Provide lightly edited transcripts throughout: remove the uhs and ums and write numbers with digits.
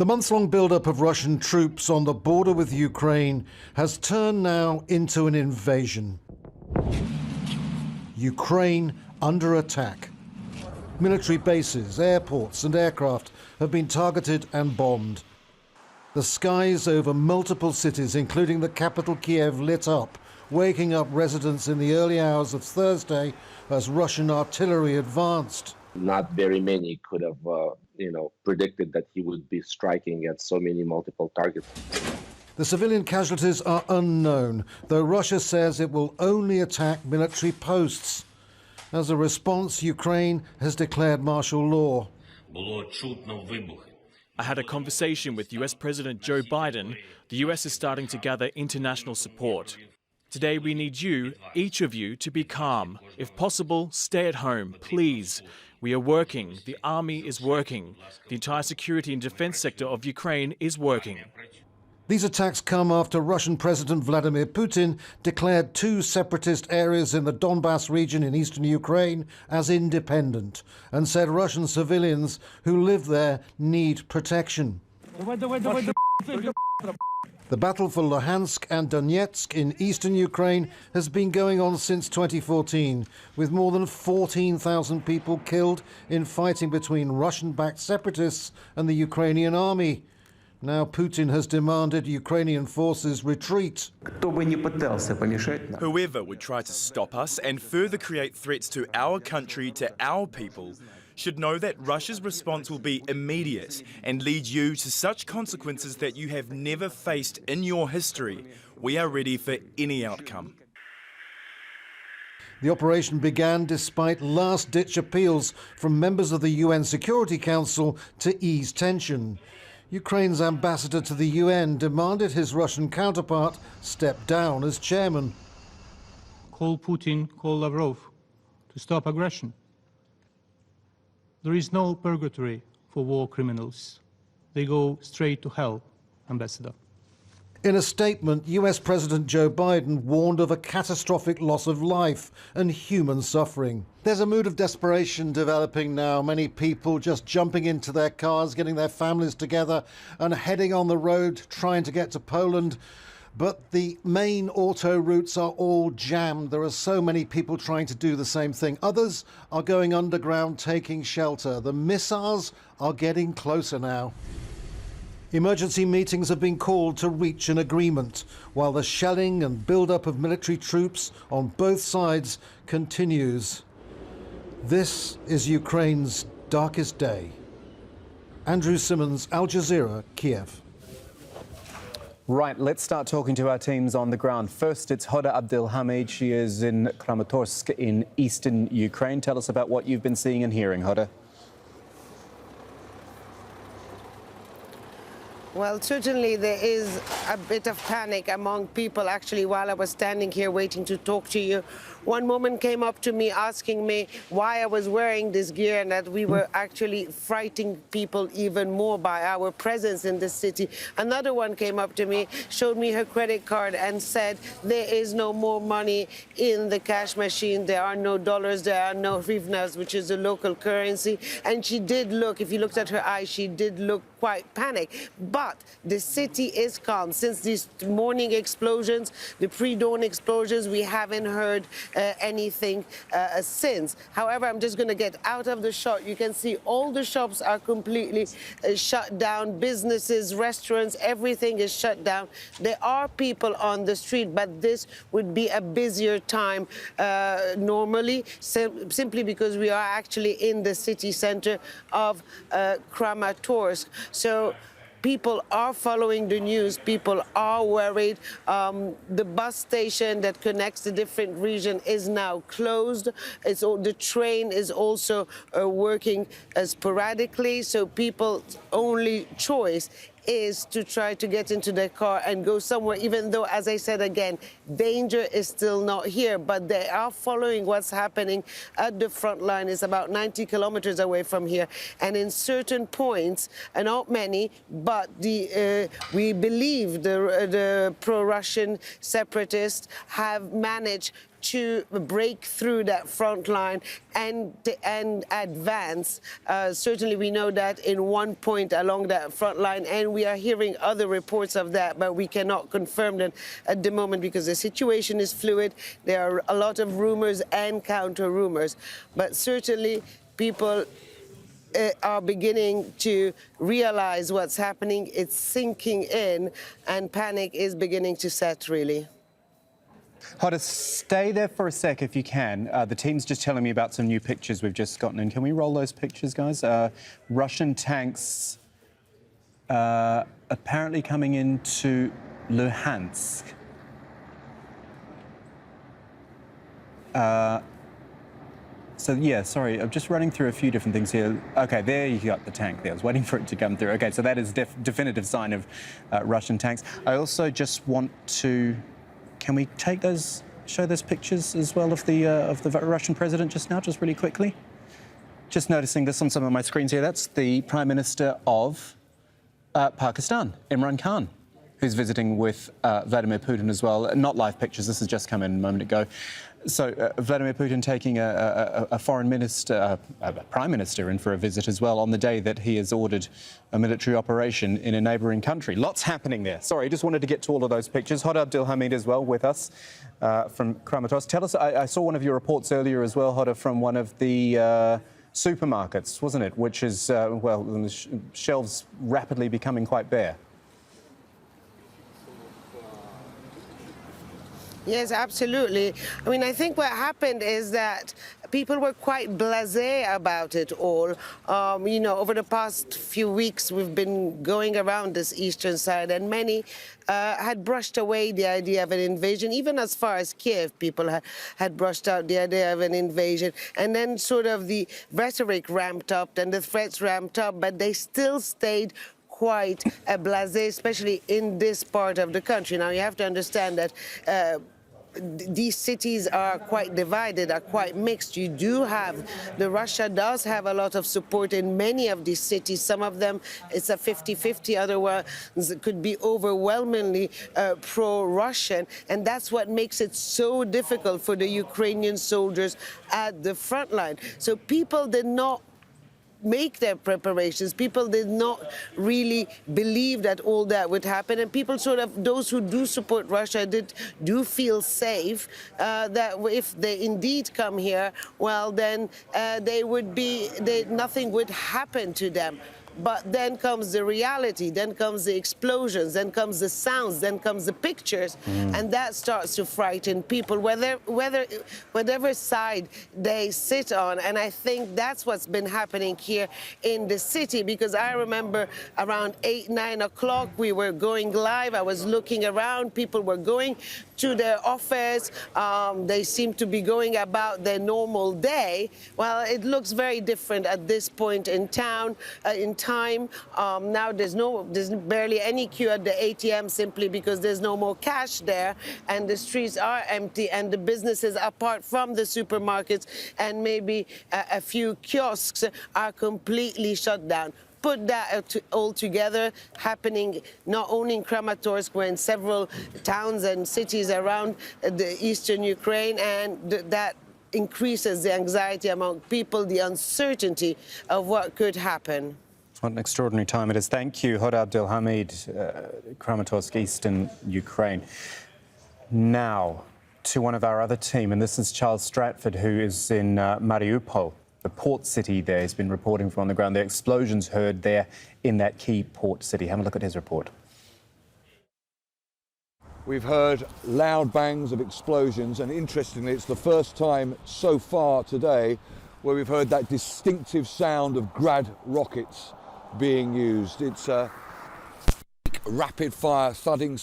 The months-long build-up of Russian troops on the border with Ukraine has turned now into an invasion. Ukraine under attack. Military bases, airports and aircraft have been targeted and bombed. The skies over multiple cities, including the capital Kiev, lit up, waking up residents in the early hours of Thursday as Russian artillery advanced. Not very many could have predicted that he would be striking at so many multiple targets. The civilian casualties are unknown, though Russia says it will only attack military posts. As a response, Ukraine has declared martial law. I had a conversation with US President Joe Biden. The US is starting to gather international support. Today we need you, each of you, to be calm. If possible, stay at home, please. We are working. The army is working. The entire security and defense sector of Ukraine is working. These attacks come after Russian President Vladimir Putin declared 2 separatist areas in the Donbass region in eastern Ukraine as independent and said Russian civilians who live there need protection. The battle for Luhansk and Donetsk in eastern Ukraine has been going on since 2014, with more than 14,000 people killed in fighting between Russian-backed separatists and the Ukrainian army. Now Putin has demanded Ukrainian forces retreat. Whoever would try to stop us and further create threats to our country, to our people, should know that Russia's response will be immediate and lead you to such consequences that you have never faced in your history. We are ready for any outcome. The operation began despite last-ditch appeals from members of the UN Security Council to ease tension. Ukraine's ambassador to the UN demanded his Russian counterpart step down as chairman. Call Putin, call Lavrov to stop aggression. There is no purgatory for war criminals. They go straight to hell, Ambassador. In a statement, US President Joe Biden warned of a catastrophic loss of life and human suffering. There's a mood of desperation developing now. Many people just jumping into their cars, getting their families together and heading on the road, trying to get to Poland. But the main auto routes are all jammed. There are so many people trying to do the same thing. Others are going underground, taking shelter. The missiles are getting closer now. Emergency meetings have been called to reach an agreement, while the shelling and build-up of military troops on both sides continues. This is Ukraine's darkest day. Andrew Simmons, Al Jazeera, Kiev. Right, let's start talking to our teams on the ground. First, it's Hoda Abdelhamid. She is in Kramatorsk in eastern Ukraine. Tell us about what you've been seeing and hearing, Hoda. Well, certainly there is a bit of panic among people. Actually, while I was standing here waiting to talk to you, one woman came up to me asking me why I was wearing this gear and that we were actually frightening people even more by our presence in the city. Another one came up to me, showed me her credit card and said there is no more money in the cash machine. There are no dollars, there are no hryvnias, which is a local currency. And she did look, if you looked at her eyes, she did look quite panicked. But the city is calm. Since these morning explosions, the pre-dawn explosions, we haven't heard anything since. However, I'm just going to get out of the shot. You can see all the shops are completely shut down. Businesses, restaurants, everything is shut down. There are people on the street, but this would be a busier time normally, simply because we are actually in the city center of Kramatorsk. So people are following the news. People are worried. The bus station that connects the different regions is now closed. The train is also working sporadically. So people's only choice is to try to get into their car and go somewhere, even though, as I said again, danger is still not here. But they are following what's happening at the front line. It's about 90 kilometers away from here. And in certain points, and not many, but we believe the pro-Russian separatists have managed to break through that front line and advance. Certainly we know that in one point along that front line, and we are hearing other reports of that, but we cannot confirm that at the moment because the situation is fluid. There are a lot of rumors and counter rumors, but certainly people are beginning to realize what's happening. It's sinking in, and panic is beginning to set, really. Hoda, stay there for a sec if you can. The team's just telling me about some new pictures we've just gotten in. Can we roll those pictures, guys? Russian tanks apparently coming into Luhansk. So, yeah, sorry, I'm just running through a few different things here. OK, there you got the tank there. I was waiting for it to come through. OK, so that is definitive sign of Russian tanks. I also just want to... Can we take those, show those pictures as well of the Russian president just now, just really quickly? Just noticing this on some of my screens here. That's the Prime Minister of Pakistan, Imran Khan, who's visiting with Vladimir Putin as well. Not live pictures, this has just come in a moment ago. So Vladimir Putin taking a foreign minister, a prime minister in for a visit as well on the day that he has ordered a military operation in a neighbouring country. Lots happening there. Sorry, just wanted to get to all of those pictures. Hoda Abdulhamid as well with us from Kramatorsk. Tell us, I saw one of your reports earlier as well, Hoda, from one of the supermarkets, wasn't it? Which is, well, the shelves rapidly becoming quite bare. Yes, absolutely. I mean, I think what happened is that people were quite blasé about it all. You know, over the past few weeks, we've been going around this eastern side, and many had brushed away the idea of an invasion. Even as far as Kiev, people had brushed out the idea of an invasion. And then sort of the rhetoric ramped up and the threats ramped up, but they still stayed quite blasé, especially in this part of the country. Now, you have to understand that these cities are quite divided, are quite mixed. You do have, Russia does have a lot of support in many of these cities. Some of them, it's a 50-50, other ones could be overwhelmingly pro-Russian. And that's what makes it so difficult for the Ukrainian soldiers at the front line. So people did not make their preparations. People did not really believe that all that would happen, and people sort of, those who do support Russia do feel safe that if they indeed come here, well, then nothing would happen to them. But then comes the reality, then comes the explosions, then comes the sounds, then comes the pictures, and that starts to frighten people, whatever side they sit on. And I think that's what's been happening here in the city, because I remember around 8, 9 o'clock, we were going live. I was looking around, people were going to their office. They seem to be going about their normal day. Well, it looks very different at this point in time. Now there's barely any queue at the ATM, simply because there's no more cash there, and the streets are empty, and the businesses, apart from the supermarkets and maybe a few kiosks, are completely shut down. Put that all together, happening not only in Kramatorsk, but in several towns and cities around the eastern Ukraine, and that increases the anxiety among people, the uncertainty of what could happen. What an extraordinary time it is. Thank you, Hoda Abdulhamid, Kramatorsk, eastern Ukraine. Now to one of our other team, and this is Charles Stratford, who is in Mariupol, the port city there. He's been reporting from on the ground. The explosions heard there in that key port city. Have a look at his report. We've heard loud bangs of explosions, and interestingly, it's the first time so far today where we've heard that distinctive sound of Grad rockets being used. It's a rapid fire thudding.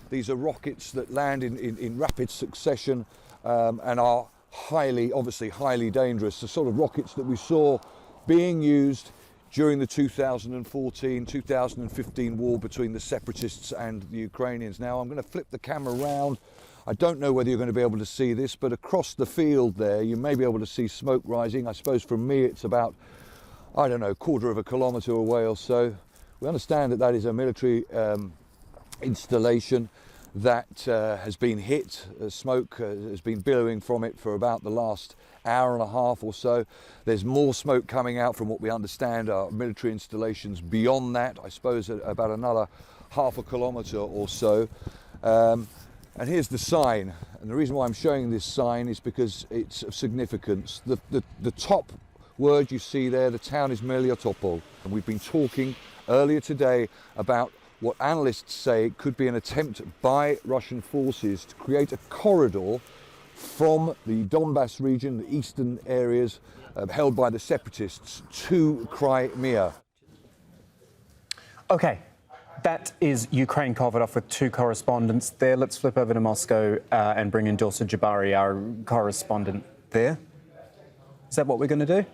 These are rockets that land in rapid succession and are obviously highly dangerous. The sort of rockets that we saw being used during the 2014-2015 war between the separatists and the Ukrainians. Now I'm going to flip the camera around. I don't know whether you're going to be able to see this, but across the field there you may be able to see smoke rising. I suppose from me it's about, I don't know, quarter of a kilometre away or so. We understand that that is a military installation. that has been hit. Smoke has been billowing from it for about the last hour and a half or so. There's more smoke coming out from what we understand are military installations beyond that, I suppose about another half a kilometre or so. And here's the sign, and the reason why I'm showing this sign is because it's of significance. The top word you see there, the town is Melitopol, and we've been talking earlier today about what analysts say could be an attempt by Russian forces to create a corridor from the Donbass region, the eastern areas held by the separatists, to Crimea. Okay, that is Ukraine covered off with two correspondents there. Let's flip over to Moscow and bring in Dorsa Jabari, our correspondent there. Is that what we're going to do?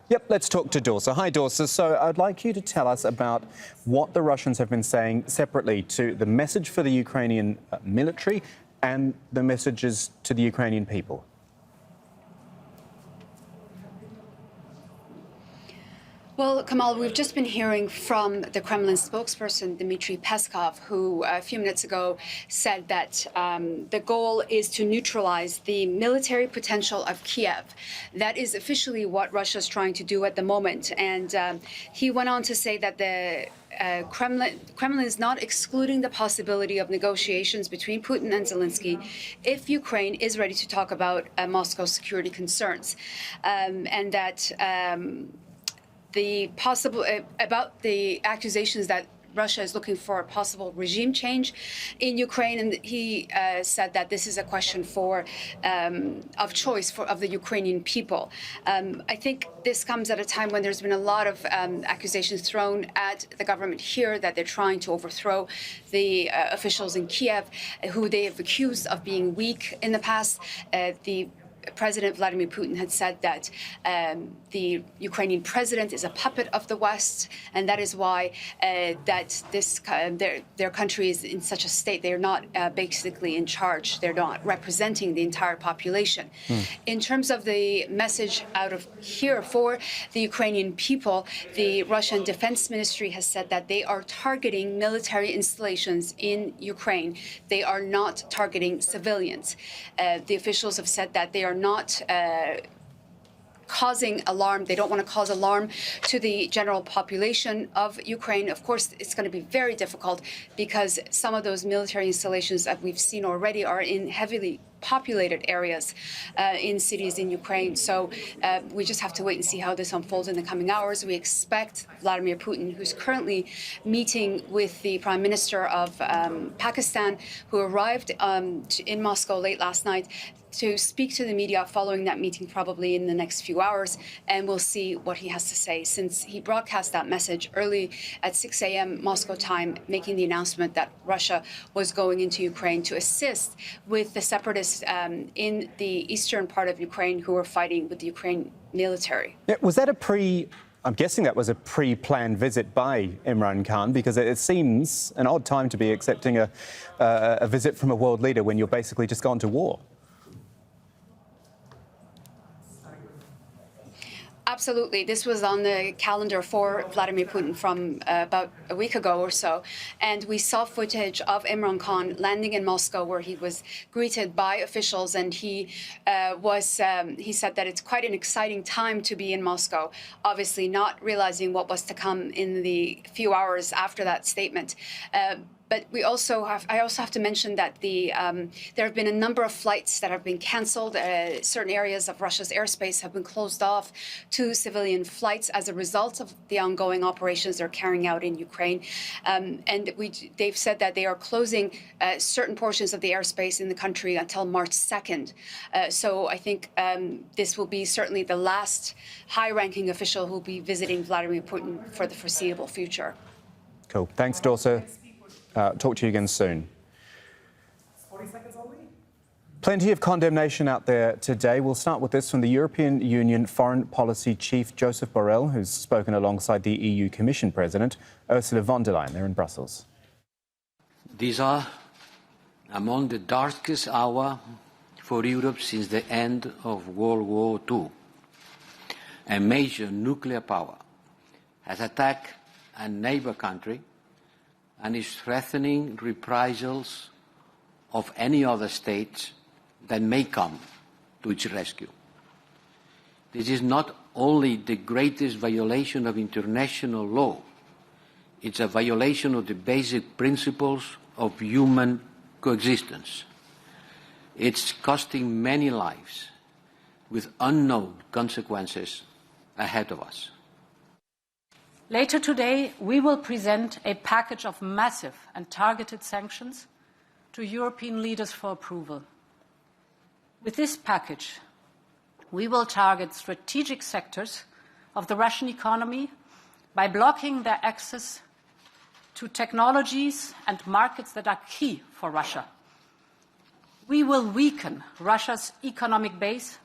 Yep, let's talk to Dorsa. Hi, Dorsa. So I'd like you to tell us about what the Russians have been saying separately to the message for the Ukrainian military and the messages to the Ukrainian people. Well, Kamal, we've just been hearing from the Kremlin spokesperson, Dmitry Peskov, who a few minutes ago said that the goal is to neutralize the military potential of Kiev. That is officially what Russia is trying to do at the moment. And he went on to say that the Kremlin is not excluding the possibility of negotiations between Putin and Zelensky if Ukraine is ready to talk about Moscow's security concerns, and that about the accusations that Russia is looking for a possible regime change in Ukraine, and he said that this is a question of choice of the Ukrainian people. I think this comes at a time when there's been a lot of accusations thrown at the government here that they're trying to overthrow the officials in Kiev, who they have accused of being weak in the past. President Vladimir Putin had said that the Ukrainian president is a puppet of the West, and that is why their country is in such a state. They're not basically in charge. They're not representing the entire population. In terms of the message out of here for the Ukrainian people, the Russian Defense Ministry has said that they are targeting military installations in Ukraine. They are not targeting civilians. The officials have said that they are not causing alarm. They don't want to cause alarm to the general population of Ukraine. Of course, it's going to be very difficult because some of those military installations that we've seen already are in heavily populated areas in cities in Ukraine. So we just have to wait and see how this unfolds in the coming hours. We expect Vladimir Putin, who's currently meeting with the Prime Minister of Pakistan, who arrived in Moscow late last night, to speak to the media following that meeting probably in the next few hours, and we'll see what he has to say, since he broadcast that message early at 6 a.m. Moscow time, making the announcement that Russia was going into Ukraine to assist with the separatists in the eastern part of Ukraine who are fighting with the Ukraine military. Yeah, was that I'm guessing that was a pre-planned visit by Imran Khan, because it seems an odd time to be accepting a visit from a world leader when you're basically just gone to war. Absolutely. This was on the calendar for Vladimir Putin from about a week ago or so. And we saw footage of Imran Khan landing in Moscow, where he was greeted by officials. And he said that it's quite an exciting time to be in Moscow, obviously not realizing what was to come in the few hours after that statement. But I also have to mention that there have been a number of flights that have been canceled. Certain areas of Russia's airspace have been closed off to civilian flights as a result of the ongoing operations they're carrying out in Ukraine. And they've said that they are closing certain portions of the airspace in the country until March 2nd. So I think this will be certainly the last high-ranking official who will be visiting Vladimir Putin for the foreseeable future. Cool. Thanks, Dorsa. Talk to you again soon. 40 seconds only. Plenty of condemnation out there today. We'll start with this from the European Union Foreign Policy Chief, Joseph Borrell, who's spoken alongside the EU Commission President, Ursula von der Leyen. They're in Brussels. These are among the darkest hours for Europe since the end of World War II. A major nuclear power has attacked a neighbour country and is threatening reprisals of any other state that may come to its rescue. This is not only the greatest violation of international law, it's a violation of the basic principles of human coexistence. It's costing many lives with unknown consequences ahead of us. Later today, we will present a package of massive and targeted sanctions to European leaders for approval. With this package, we will target strategic sectors of the Russian economy by blocking their access to technologies and markets that are key for Russia. We will weaken Russia's economic base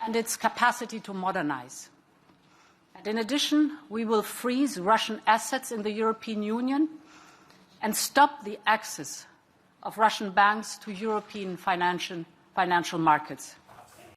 and its capacity to modernize. And in addition, we will freeze Russian assets in the European Union and stop the access of Russian banks to European financial markets.